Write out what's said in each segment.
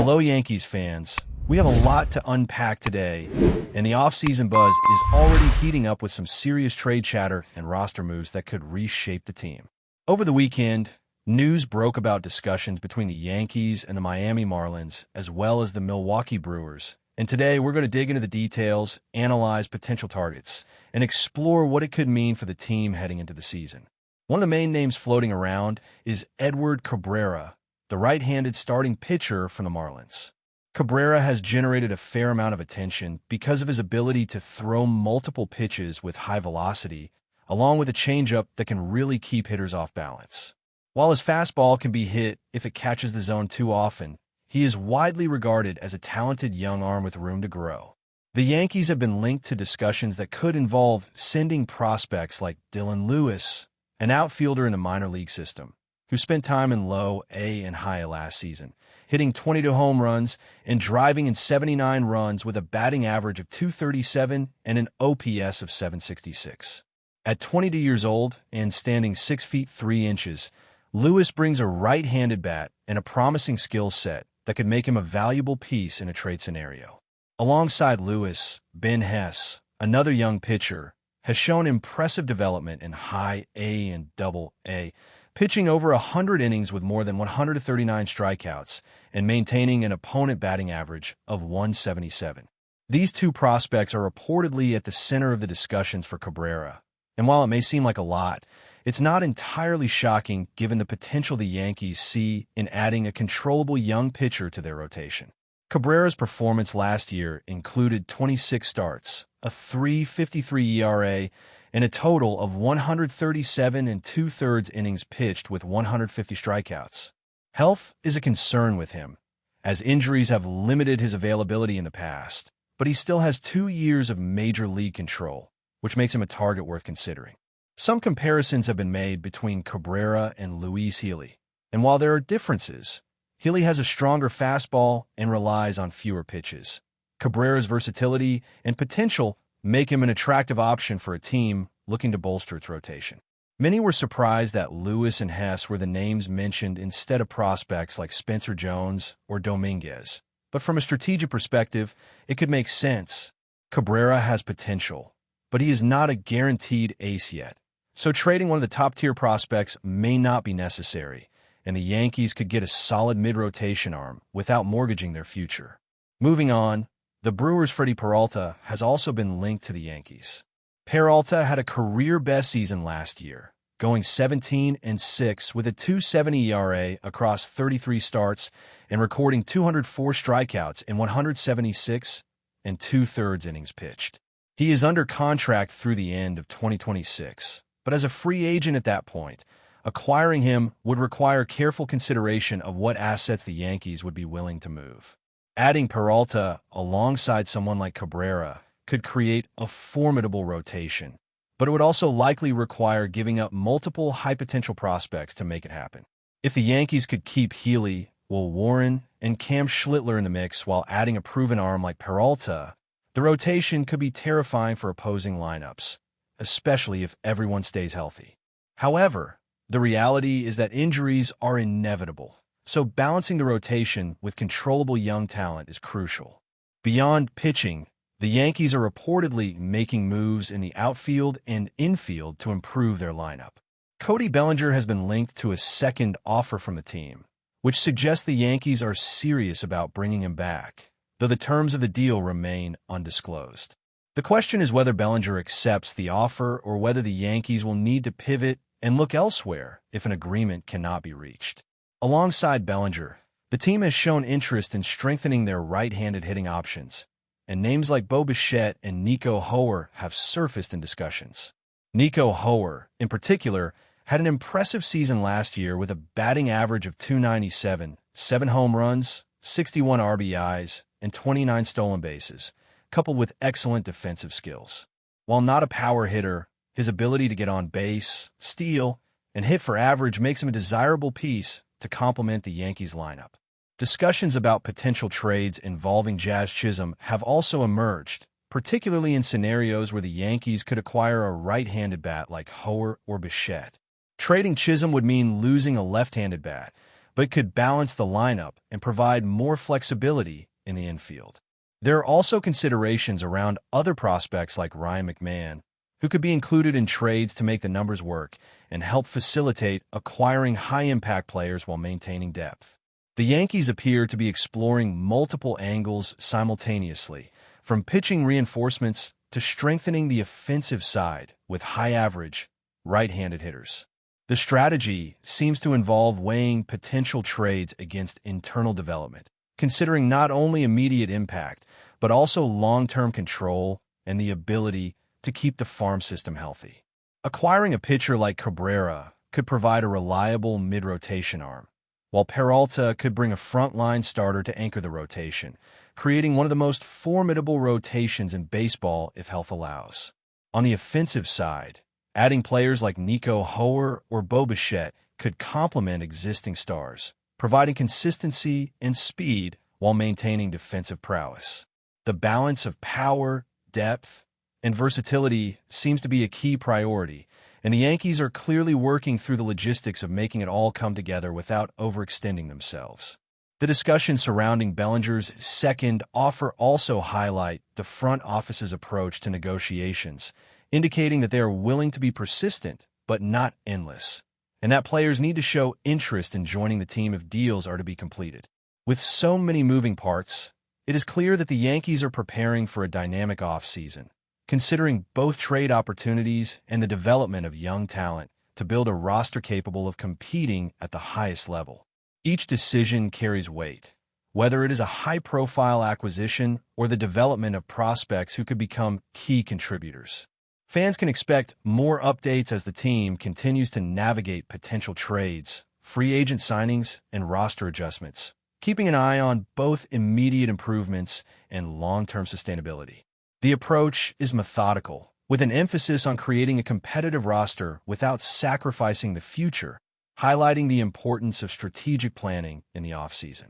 Hello, Yankees fans. We have a lot to unpack today, and the offseason buzz is already heating up with some serious trade chatter and roster moves that could reshape the team. Over the weekend, news broke about discussions between the Yankees and the Miami Marlins, as well as the Milwaukee Brewers. And today, we're going to dig into the details, analyze potential targets, and explore what it could mean for the team heading into the season. One of the main names floating around is Edward Cabrera, the right-handed starting pitcher from the Marlins. Cabrera has generated a fair amount of attention because of his ability to throw multiple pitches with high velocity, along with a changeup that can really keep hitters off balance. While his fastball can be hit if it catches the zone too often, he is widely regarded as a talented young arm with room to grow. The Yankees have been linked to discussions that could involve sending prospects like Dylan Lewis, an outfielder in the minor league system, who spent time in low A and high A last season, hitting 22 home runs and driving in 79 runs with a batting average of .237 and an OPS of .766. At 22 years old and standing 6 feet 3 inches, Lewis brings a right-handed bat and a promising skill set that could make him a valuable piece in a trade scenario. Alongside Lewis, Ben Hess, another young pitcher, has shown impressive development in high A and double A, pitching over 100 innings with more than 139 strikeouts and maintaining an opponent batting average of .177. These two prospects are reportedly at the center of the discussions for Cabrera, and while it may seem like a lot, it's not entirely shocking given the potential the Yankees see in adding a controllable young pitcher to their rotation. Cabrera's performance last year included 26 starts, a .353 ERA, and a total of 137 2/3 innings pitched with 150 strikeouts. Health is a concern with him, as injuries have limited his availability in the past, but he still has 2 years of major league control, which makes him a target worth considering. Some comparisons have been made between Cabrera and Luis Healy, and while there are differences, Healy has a stronger fastball and relies on fewer pitches. Cabrera's versatility and potential make him an attractive option for a team looking to bolster its rotation. Many were surprised that Lewis and Hess were the names mentioned instead of prospects like Spencer Jones or Dominguez, but from a strategic perspective, it could make sense. Cabrera has potential, but he is not a guaranteed ace yet, so trading one of the top-tier prospects may not be necessary, and the Yankees could get a solid mid-rotation arm without mortgaging their future. Moving on, the Brewers' Freddie Peralta has also been linked to the Yankees. Peralta had a career-best season last year, going 17-6 with a .270 ERA across 33 starts and recording 204 strikeouts in 176 2/3 innings pitched. He is under contract through the end of 2026, but as a free agent at that point, acquiring him would require careful consideration of what assets the Yankees would be willing to move. Adding Peralta alongside someone like Cabrera could create a formidable rotation, but it would also likely require giving up multiple high-potential prospects to make it happen. If the Yankees could keep Healy, Will Warren, and Cam Schlittler in the mix while adding a proven arm like Peralta, the rotation could be terrifying for opposing lineups, especially if everyone stays healthy. However, the reality is that injuries are inevitable, so balancing the rotation with controllable young talent is crucial. Beyond pitching, the Yankees are reportedly making moves in the outfield and infield to improve their lineup. Cody Bellinger has been linked to a second offer from the team, which suggests the Yankees are serious about bringing him back, though the terms of the deal remain undisclosed. The question is whether Bellinger accepts the offer or whether the Yankees will need to pivot and look elsewhere if an agreement cannot be reached. Alongside Bellinger, the team has shown interest in strengthening their right-handed hitting options, and names like Bo Bichette and Nico Hoerner have surfaced in discussions. Nico Hoerner, in particular, had an impressive season last year with a batting average of .297, 7 home runs, 61 RBIs, and 29 stolen bases, coupled with excellent defensive skills. While not a power hitter, his ability to get on base, steal, and hit for average makes him a desirable piece to complement the Yankees lineup. Discussions about potential trades involving Jazz Chisholm have also emerged, particularly in scenarios where the Yankees could acquire a right-handed bat like Hoerner or Bichette. Trading Chisholm would mean losing a left-handed bat, but could balance the lineup and provide more flexibility in the infield. There are also considerations around other prospects like Ryan McMahon, who could be included in trades to make the numbers work and help facilitate acquiring high-impact players while maintaining depth. The Yankees appear to be exploring multiple angles simultaneously, from pitching reinforcements to strengthening the offensive side with high-average, right-handed hitters. The strategy seems to involve weighing potential trades against internal development, considering not only immediate impact, but also long-term control and the ability to keep the farm system healthy. Acquiring a pitcher like Cabrera could provide a reliable mid-rotation arm, while Peralta could bring a front-line starter to anchor the rotation, creating one of the most formidable rotations in baseball if health allows. On the offensive side, adding players like Nico Hoerner or Bo Bichette could complement existing stars, providing consistency and speed while maintaining defensive prowess. The balance of power, depth, and versatility seems to be a key priority, and the Yankees are clearly working through the logistics of making it all come together without overextending themselves. The discussion surrounding Bellinger's second offer also highlight the front office's approach to negotiations, indicating that they are willing to be persistent but not endless, and that players need to show interest in joining the team if deals are to be completed. With so many moving parts, it is clear that the Yankees are preparing for a dynamic offseason, considering both trade opportunities and the development of young talent to build a roster capable of competing at the highest level. Each decision carries weight, whether it is a high-profile acquisition or the development of prospects who could become key contributors. Fans can expect more updates as the team continues to navigate potential trades, free agent signings, and roster adjustments, keeping an eye on both immediate improvements and long-term sustainability. The approach is methodical, with an emphasis on creating a competitive roster without sacrificing the future, highlighting the importance of strategic planning in the offseason.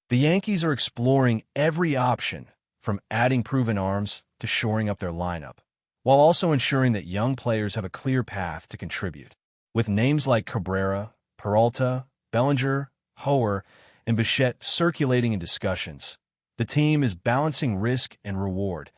The Yankees are exploring every option, from adding proven arms to shoring up their lineup, while also ensuring that young players have a clear path to contribute. With names like Cabrera, Peralta, Bellinger, Hoerner, and Bichette circulating in discussions, the team is balancing risk and reward,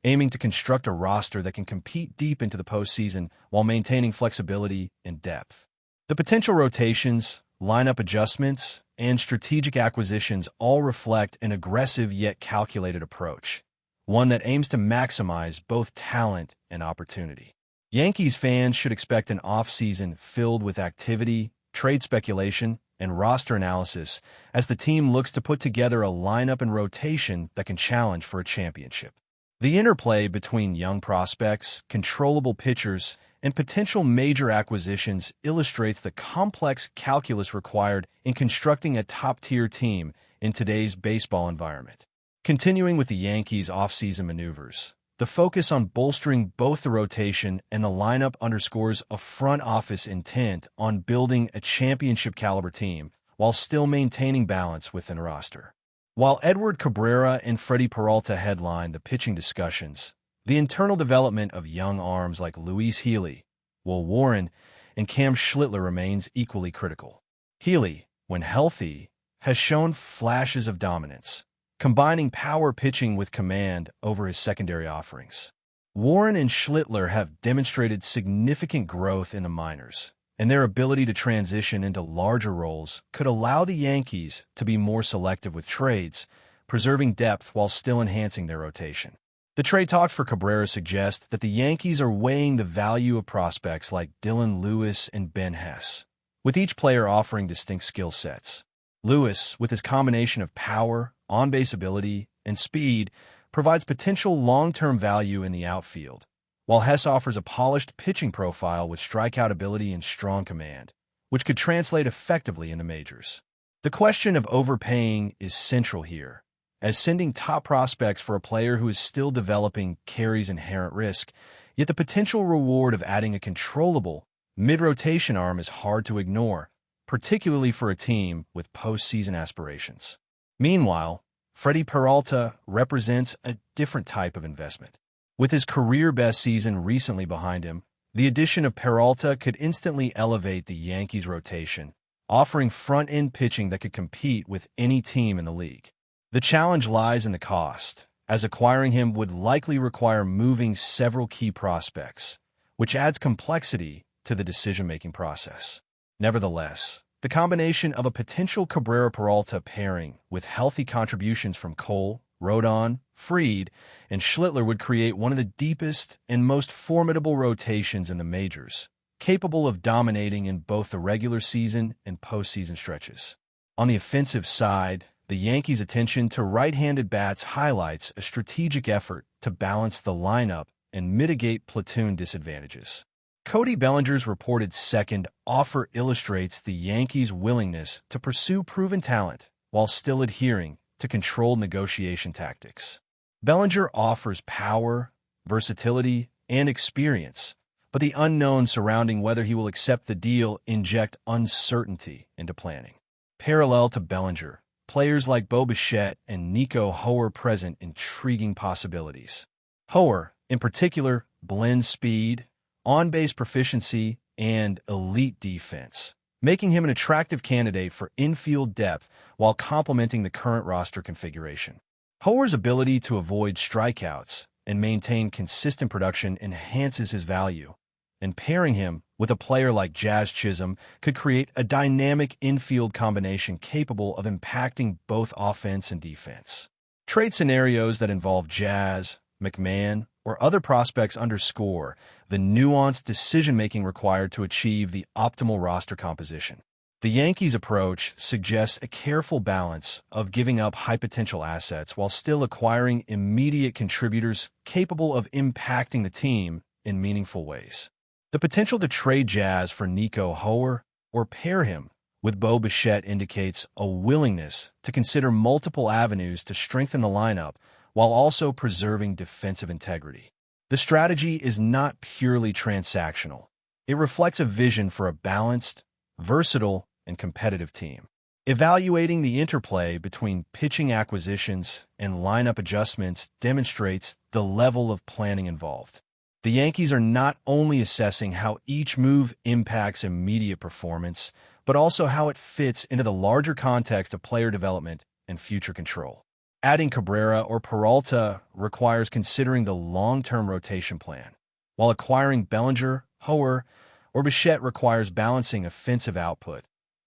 aiming to construct a roster that can compete deep into the postseason while maintaining flexibility and depth. The potential rotations, lineup adjustments, and strategic acquisitions all reflect an aggressive yet calculated approach, one that aims to maximize both talent and opportunity. Yankees fans should expect an offseason filled with activity, trade speculation, and roster analysis as the team looks to put together a lineup and rotation that can challenge for a championship. The interplay between young prospects, controllable pitchers, and potential major acquisitions illustrates the complex calculus required in constructing a top-tier team in today's baseball environment. Continuing with the Yankees' offseason maneuvers, the focus on bolstering both the rotation and the lineup underscores a front office intent on building a championship-caliber team while still maintaining balance within the roster. While Edward Cabrera and Freddie Peralta headline the pitching discussions, the internal development of young arms like Luis Healy, Will Warren, and Cam Schlittler remains equally critical. Healy, when healthy, has shown flashes of dominance, combining power pitching with command over his secondary offerings. Warren and Schlittler have demonstrated significant growth in the minors, and their ability to transition into larger roles could allow the Yankees to be more selective with trades, preserving depth while still enhancing their rotation. The trade talks for Cabrera suggest that the Yankees are weighing the value of prospects like Dylan Lewis and Ben Hess, with each player offering distinct skill sets. Lewis, with his combination of power, on-base ability, and speed, provides potential long-term value in the outfield, while Hess offers a polished pitching profile with strikeout ability and strong command, which could translate effectively in the majors. The question of overpaying is central here, as sending top prospects for a player who is still developing carries inherent risk, yet the potential reward of adding a controllable, mid-rotation arm is hard to ignore, particularly for a team with postseason aspirations. Meanwhile, Freddie Peralta represents a different type of investment. With his career-best season recently behind him, the addition of Peralta could instantly elevate the Yankees' rotation, offering front-end pitching that could compete with any team in the league. The challenge lies in the cost, as acquiring him would likely require moving several key prospects, which adds complexity to the decision-making process. Nevertheless, the combination of a potential Cabrera-Peralta pairing with healthy contributions from Cole, Rodon, Fried, and Schlittler would create one of the deepest and most formidable rotations in the majors, capable of dominating in both the regular season and postseason stretches. On the offensive side, the Yankees' attention to right-handed bats highlights a strategic effort to balance the lineup and mitigate platoon disadvantages. Cody Bellinger's reported second offer illustrates the Yankees' willingness to pursue proven talent while still adhering to controlled negotiation tactics. Bellinger offers power, versatility, and experience, but the unknown surrounding whether he will accept the deal inject uncertainty into planning. Parallel to Bellinger, players like Bo Bichette and Nico Hoerner present intriguing possibilities. Hoerner, in particular, blends speed, on-base proficiency, and elite defense, making him an attractive candidate for infield depth while complementing the current roster configuration. Hoerner's ability to avoid strikeouts and maintain consistent production enhances his value, and pairing him with a player like Jazz Chisholm could create a dynamic infield combination capable of impacting both offense and defense. Trade scenarios that involve Jazz, McMahon, or other prospects underscore the nuanced decision-making required to achieve the optimal roster composition. The Yankees' approach suggests a careful balance of giving up high-potential assets while still acquiring immediate contributors capable of impacting the team in meaningful ways. The potential to trade Jazz for Nico Hoerner or pair him with Bo Bichette indicates a willingness to consider multiple avenues to strengthen the lineup while also preserving defensive integrity. The strategy is not purely transactional. It reflects a vision for a balanced, versatile, and competitive team. Evaluating the interplay between pitching acquisitions and lineup adjustments demonstrates the level of planning involved. The Yankees are not only assessing how each move impacts immediate performance, but also how it fits into the larger context of player development and future control. Adding Cabrera or Peralta requires considering the long-term rotation plan, while acquiring Bellinger, Hoerner, or Bichette requires balancing offensive output,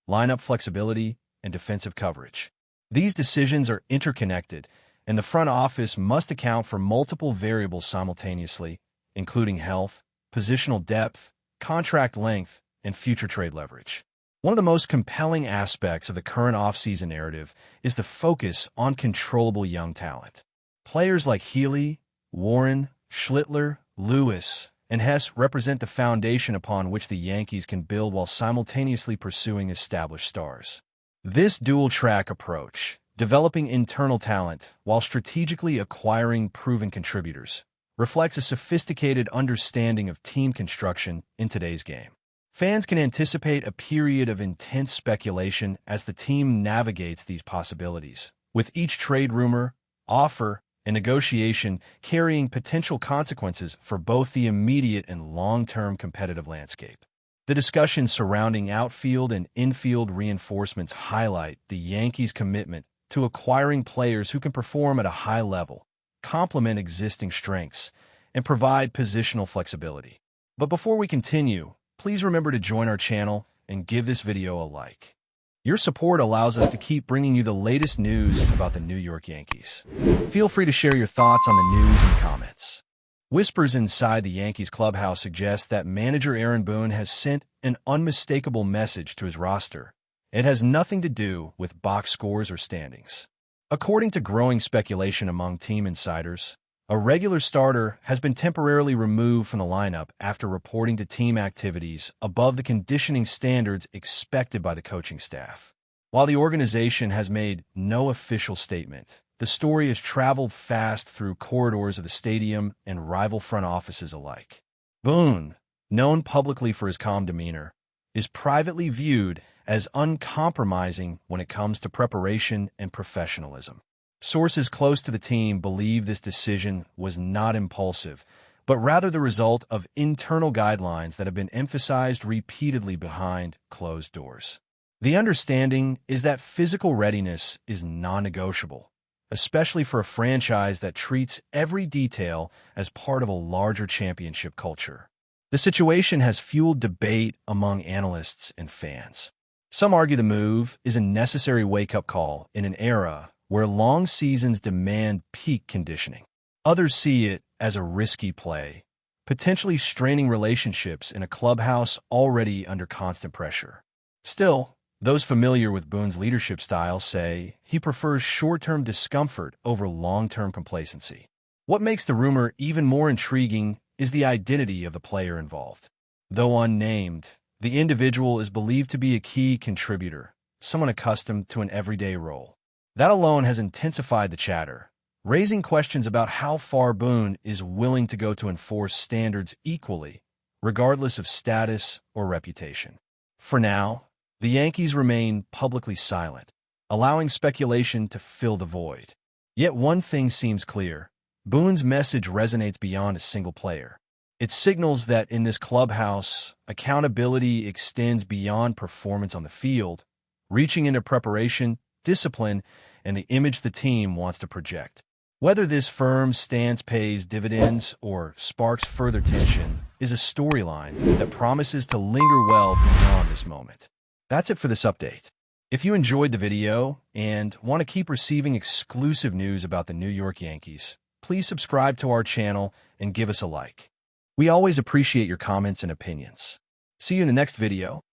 lineup flexibility, and defensive coverage. These decisions are interconnected, and the front office must account for multiple variables simultaneously, including health, positional depth, contract length, and future trade leverage. One of the most compelling aspects of the current offseason narrative is the focus on controllable young talent. Players like Healy, Warren, Schlittler, Lewis, and Hess represent the foundation upon which the Yankees can build while simultaneously pursuing established stars. This dual-track approach, developing internal talent while strategically acquiring proven contributors, reflects a sophisticated understanding of team construction in today's game. Fans can anticipate a period of intense speculation as the team navigates these possibilities, with each trade rumor, offer, and negotiation carrying potential consequences for both the immediate and long-term competitive landscape. The discussions surrounding outfield and infield reinforcements highlight the Yankees' commitment to acquiring players who can perform at a high level, complement existing strengths, and provide positional flexibility. But before we continue, please remember to join our channel and give this video a like. Your support allows us to keep bringing you the latest news about the New York Yankees. Feel free to share your thoughts on the news in the comments. Whispers inside the Yankees clubhouse suggest that manager Aaron Boone has sent an unmistakable message to his roster. It has nothing to do with box scores or standings. According to growing speculation among team insiders, a regular starter has been temporarily removed from the lineup after reporting to team activities above the conditioning standards expected by the coaching staff. While the organization has made no official statement, the story has traveled fast through corridors of the stadium and rival front offices alike. Boone, known publicly for his calm demeanor, is privately viewed as uncompromising when it comes to preparation and professionalism. Sources close to the team believe this decision was not impulsive, but rather the result of internal guidelines that have been emphasized repeatedly behind closed doors. The understanding is that physical readiness is non-negotiable, especially for a franchise that treats every detail as part of a larger championship culture. The situation has fueled debate among analysts and fans. Some argue the move is a necessary wake-up call in an era where long seasons demand peak conditioning. Others see it as a risky play, potentially straining relationships in a clubhouse already under constant pressure. Still, those familiar with Boone's leadership style say he prefers short-term discomfort over long-term complacency. What makes the rumor even more intriguing is the identity of the player involved. Though unnamed, the individual is believed to be a key contributor, someone accustomed to an everyday role. That alone has intensified the chatter, raising questions about how far Boone is willing to go to enforce standards equally, regardless of status or reputation. For now, the Yankees remain publicly silent, allowing speculation to fill the void. Yet one thing seems clear: Boone's message resonates beyond a single player. It signals that in this clubhouse, accountability extends beyond performance on the field, reaching into preparation, discipline, and the image the team wants to project. Whether this firm stance pays dividends or sparks further tension is a storyline that promises to linger well beyond this moment. That's it for this update. If you enjoyed the video and want to keep receiving exclusive news about the New York Yankees, please subscribe to our channel and give us a like. We always appreciate your comments and opinions. See you in the next video.